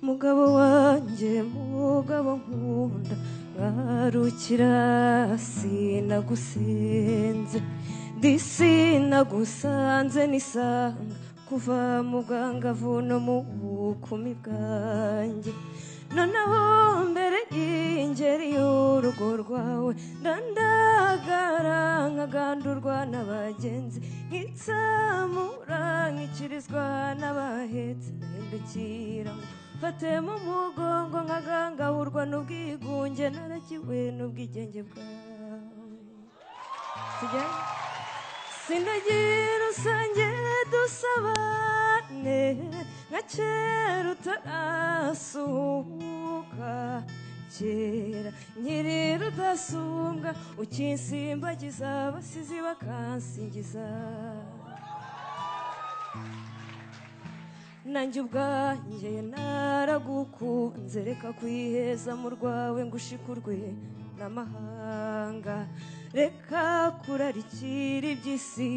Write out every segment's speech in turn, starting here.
mugabo wanjye mugabo nkunda ngarukira sinagusenze ndi sinagusanze nisanga kuva muganga vuno mu bukumi bwanjye noneho mbere y'ingeri y'urugo rwawe ndandagara nkagandurwa n'abagenzi nkitsamura nkikirizwa n'abahetse nahindukira ngo mfate mu mugongo nkagangahurwa n'ubwigunge naragiwe n'ubwigenge bwawe sinagira usange dusabane nka kera utarasuhuka kera nkiri rudasumbwa ukinsimbagiza abasizi bakansingiza nanjye ubwanjye naragukunze reka kwiheza mu rwawe ngo ushikurwe n'amahanga reka kurarikira iby'isi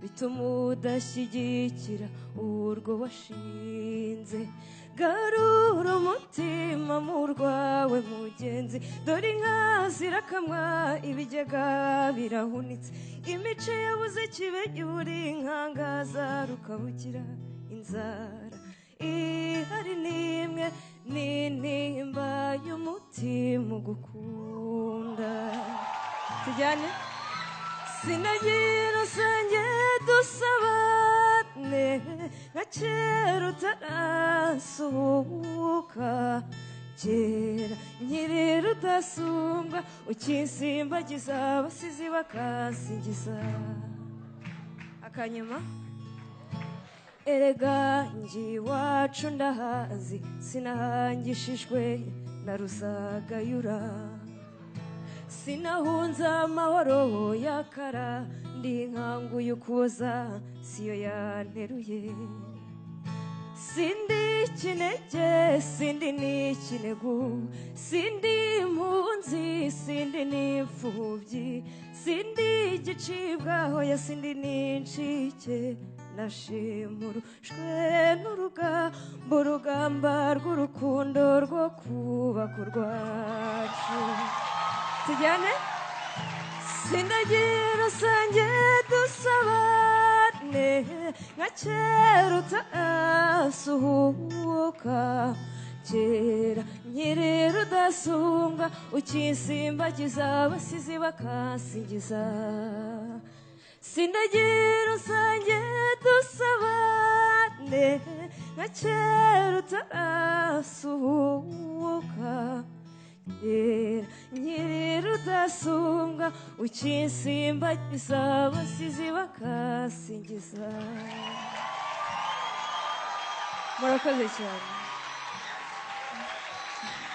bituma udashyigikira urwo washinze garura umutima mu rwawe mugenzi dore inka zirakamwa ibigega birahunitse imice yabuze kibe uri inkangaza rukabugira inzara ihari n'imwe n'intimba y'umutima ugukunda tujyane sinagira usange dusabane nka kera utarasuhuka kera nkiri rudasumbwa ukinsimbagiza abasizi bakansingiza akanyuma erega njye iwacu ndahazi sinahangishijwe na ruzagayura sinahunze amahoro yakara ndi nkanguye ukuboza siyo yanteruye sindi kinege sindi n'ikinegu sindi impunzi sindi n'imfubyi sindi igicibwaho ya sindi n'incike nashimurushwe n'urugamba urugamba rw'urukundo rwo kubaka urwacu tujyane sinagira usange dusabane nka kera utarasuhuka kera nkiri rudasumbwa ukinsimbagiza abasizi bakansingiza sinagira usange dusabane nka kera utarasuhuka nkiri rudasumbwa ukinsimbagiza abasizi bakansingiza murakoze cyane